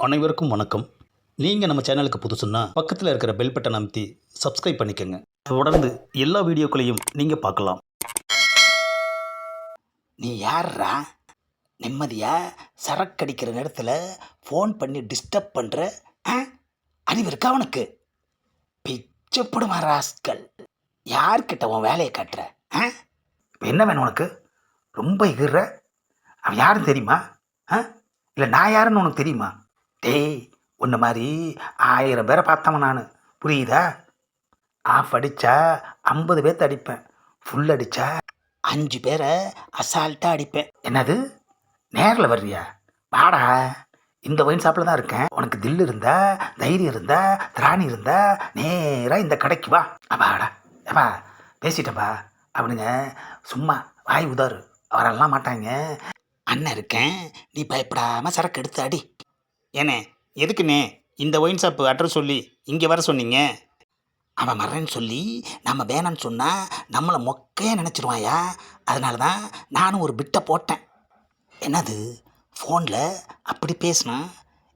அனைவருக்கும் வணக்கம். நீங்கள் நம்ம சேனலுக்கு புதுசுன்னா பக்கத்தில் இருக்கிற பெல் பட்டன் அமைத்தி சப்ஸ்கிரைப் பண்ணிக்கோங்க. தொடர்ந்து எல்லா வீடியோக்களையும் நீங்கள் பார்க்கலாம். நீ யார்ரா? நிம்மதியா சரக்கடிக்கிற நேரத்தில் ஃபோன் பண்ணி டிஸ்டர்ப் பண்ணுற? அறிவு இருக்கா உனக்கு? பிச்சப்படுமா ராஸ்கல். யார்கிட்ட உன் வேலையை காட்டுற? என்ன வேணும் உனக்கு? ரொம்ப எகிர்ற. அவன் யாருன்னு தெரியுமா? இல்லை நான் யாருன்னு உனக்கு தெரியுமா? டேய், உன்ன மாதிரி 1000 பேரை பார்த்தவன் நான், புரியுதா? ஆஃப் அடித்தா 50 பேர்த்த அடிப்பேன், ஃபுல் அடித்தா 5 பேரை அசால்ட்டாக அடிப்பேன். என்னது, நேரில் வர்றியா? வாடா, இந்த ஒயின் ஷாப்பில் தான் இருக்கேன். உனக்கு தில் இருந்தா, தைரியம் இருந்தா, திராணி இருந்தா நேராக இந்த கடைக்கு வா. அப்பாடா, ஏப்பா பேசிட்டப்பா. அவனுங்க சும்மா வாய் உதாரு, அவரெல்லாம் மாட்டாங்க. அண்ணன் இருக்கேன், நீ பயப்படாமல் சரக்கு எடுத்து அடி. ஏண்ணே, எதுக்குண்ணே இந்த ஒயின் ஷாப்பு அட்ரஸ் சொல்லி இங்கே வர சொன்னீங்க? அவன் மறன்னு சொல்லி நம்ம வேணான்னு சொன்னால் நம்மளை மொக்கையாக நினச்சிருவாயா. அதனால தான் நானும் ஒரு பிட்டை போட்டேன். என்னது, ஃபோனில் அப்படி பேசினான்,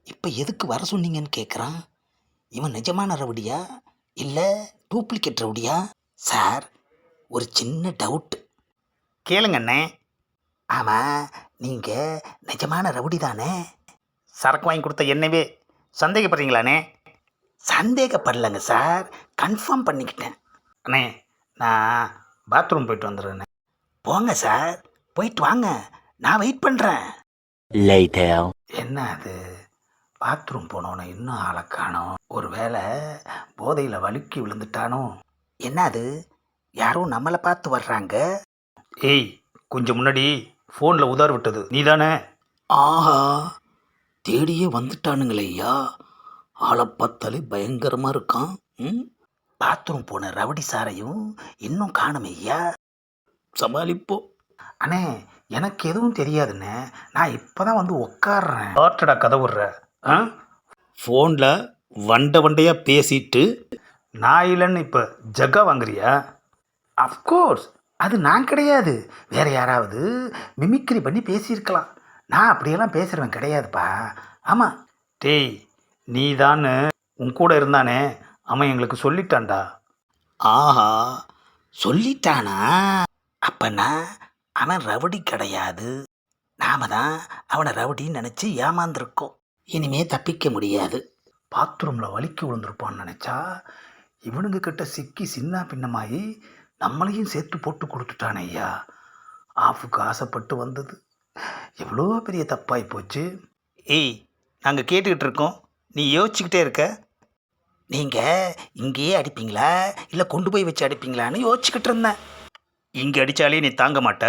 இப்போ எதுக்கு வர சொன்னீங்கன்னு கேட்குறான். இவன் நிஜமான ரவுடியா இல்லை டூப்ளிகேட் ரவுடியா? சார், ஒரு சின்ன டவுட்டு. கேளுங்கண்ணே. ஆமாம், நீங்கள் நிஜமான ரவுடி தானே? சரக்கு வாங்கி கொடுத்த என்னவே சந்தேகப்படுறீங்களாண்ணே? சந்தேகப்படலைங்க சார், கன்ஃபார்ம் பண்ணிக்கிட்டேன். அண்ணே, நான் பாத்ரூம் போயிட்டு வந்துடுறேண்ணே. போங்க சார், போயிட்டு வாங்க, நான் வெயிட் பண்ணுறேன். என்ன அது, பாத்ரூம் போனோன்னு இன்னும் ஆளை காணோம். ஒரு வேளை போதையில் வழுக்கி விழுந்துட்டானோ? என்ன அது, யாரும் நம்மளை பார்த்து வர்றாங்க? ஏய், கொஞ்சம் முன்னாடி ஃபோனில் உதார் விட்டது நீ தானே? ஆஹா, தேடியே வந்துட்டானுங்களே ஐயா. ஆளை பார்த்தாலே பயங்கரமாக இருக்கான். பாத்ரூம் போன ரவுடி சாரையும் இன்னும் காணுமே ஐயா. சமாளிப்போம். அண்ணே, எனக்கு எதுவும் தெரியாதுண்ணே, நான் இப்போ தான் வந்து உட்காடுறேன். ஆட்டடா கதை விட்ற. ஃபோனில் வண்டையாக பேசிட்டு நான் இல்லைன்னு இப்போ ஜக்கா வாங்குறியா? அஃப்கோர்ஸ், அது நான் கிடையாது, வேறு யாராவது மிமிக்ரி பண்ணி பேசியிருக்கலாம். நான் அப்படியெல்லாம் பேசுகிறவன் கிடையாதுப்பா. ஆமாம். டேய், நீ தான் உன் கூட இருந்தானே, அவன் எங்களுக்கு சொல்லிட்டான்டா. ஆஹா, சொல்லிட்டானா? அப்பனா அவன் ரவுடி கிடையாது, நாம தான் அவனை ரவுடின்னு நினச்சி ஏமாந்துருக்கோம். இனிமே தப்பிக்க முடியாது. பாத்ரூமில் வலிக்கி விழுந்திருப்பான்னு நினச்சா இவனுங்க கிட்ட சிக்கி சின்ன பின்னமாயி நம்மளையும் சேர்த்து போட்டு கொடுத்துட்டானே ஐயா. ஆஃபுக்கு ஆசைப்பட்டு வந்தது எவ்வளோ பெரிய தப்பாகி போச்சு. ஏய், நாங்கள் கேட்டுக்கிட்டு இருக்கோம், நீ யோசிச்சுக்கிட்டே இருக்க. நீங்கள் இங்கேயே அடிப்பீங்களா இல்லை கொண்டு போய் வச்சு அடிப்பீங்களான்னு யோசிச்சுக்கிட்டு இருந்தேன். இங்கே அடித்தாலே நீ தாங்க மாட்ட,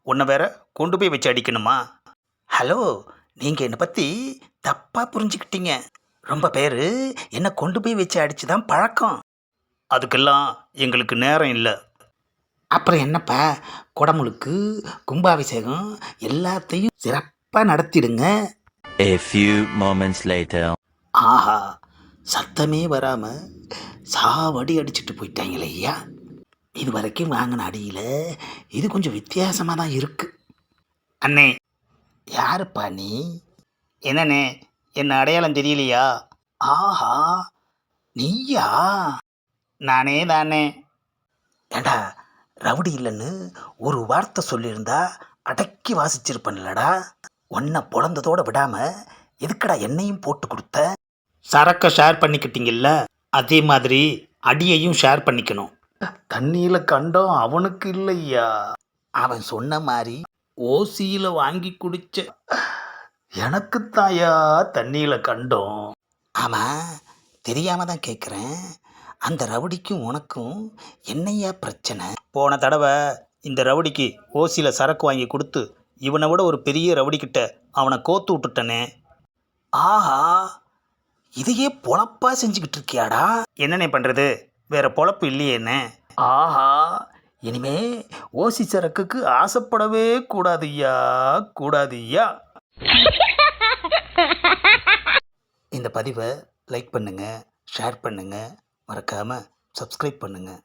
உன்னை வேற கொண்டு போய் வச்சு அடிக்கணுமா? ஹலோ, நீங்கள் என்னை பற்றி தப்பாக புரிஞ்சுக்கிட்டீங்க. ரொம்ப பேர் என்னை கொண்டு போய் வச்சு அடித்து தான் பழக்கம். அதுக்கெல்லாம் எங்களுக்கு நேரம் இல்லை. அப்புறம் என்னப்பா, குடமுழுக்கு கும்பாபிஷேகம் எல்லாத்தையும் சிறப்பாக நடத்திடுங்க. A few moments later. ஆஹா, சத்தமே வராமல் சாவடி அடிச்சுட்டு போயிட்டாங்களே ஐயா. இது வரைக்கும் வாங்கின அடியில் இது கொஞ்சம் வித்தியாசமாக தான் இருக்குது. அண்ணே, யாருப்பா நீ? என்னண்ணே, என்ன அடையாளம் தெரியலையா? ஆஹா, நீயா? நானே தானே. ஏண்டா, ரவுடி இல்லைன்னு ஒரு வார்த்தை சொல்லியிருந்தா அடக்கி வாசிச்சிருப்பேன்லடா. உன்னை பொழந்ததோடு விடாமல் எதுக்கடா என்னையும் போட்டு கொடுத்த? சரக்கை ஷேர் பண்ணிக்கிட்டீங்கல்ல, அதே மாதிரி அடியையும் ஷேர் பண்ணிக்கணும். தண்ணியில் கண்டோம் அவனுக்கு இல்லையா, அவன் சொன்ன மாதிரி ஓசியில் வாங்கி குடிச்ச எனக்குத்தாயா தண்ணியில் கண்டோம். ஆமாம், தெரியாமல் தான் கேட்குறேன். அந்த ரவுடிக்கும் உனக்கும் என்னையா பிரச்சனை? போன தடவை இந்த ரவுடிக்கு ஓசியில் சரக்கு வாங்கி கொடுத்து இவனை விட ஒரு பெரிய ரவுடிக்கிட்ட அவனை கோத்து விட்டுட்டனே. ஆஹா, இதையே பொழப்பா செஞ்சுக்கிட்டு இருக்கியாடா? என்னண்ணே பண்ணுறது, வேற பொழப்பு இல்லையேண்ணே. ஆஹா, இனிமே ஓசி சரக்குக்கு ஆசைப்படவே கூடாதுய்யா, கூடாதுய்யா. இந்த பதிவை லைக் பண்ணுங்கள், ஷேர் பண்ணுங்கள், மறக்காமல் சப்ஸ்கிரைப் பண்ணுங்கள்.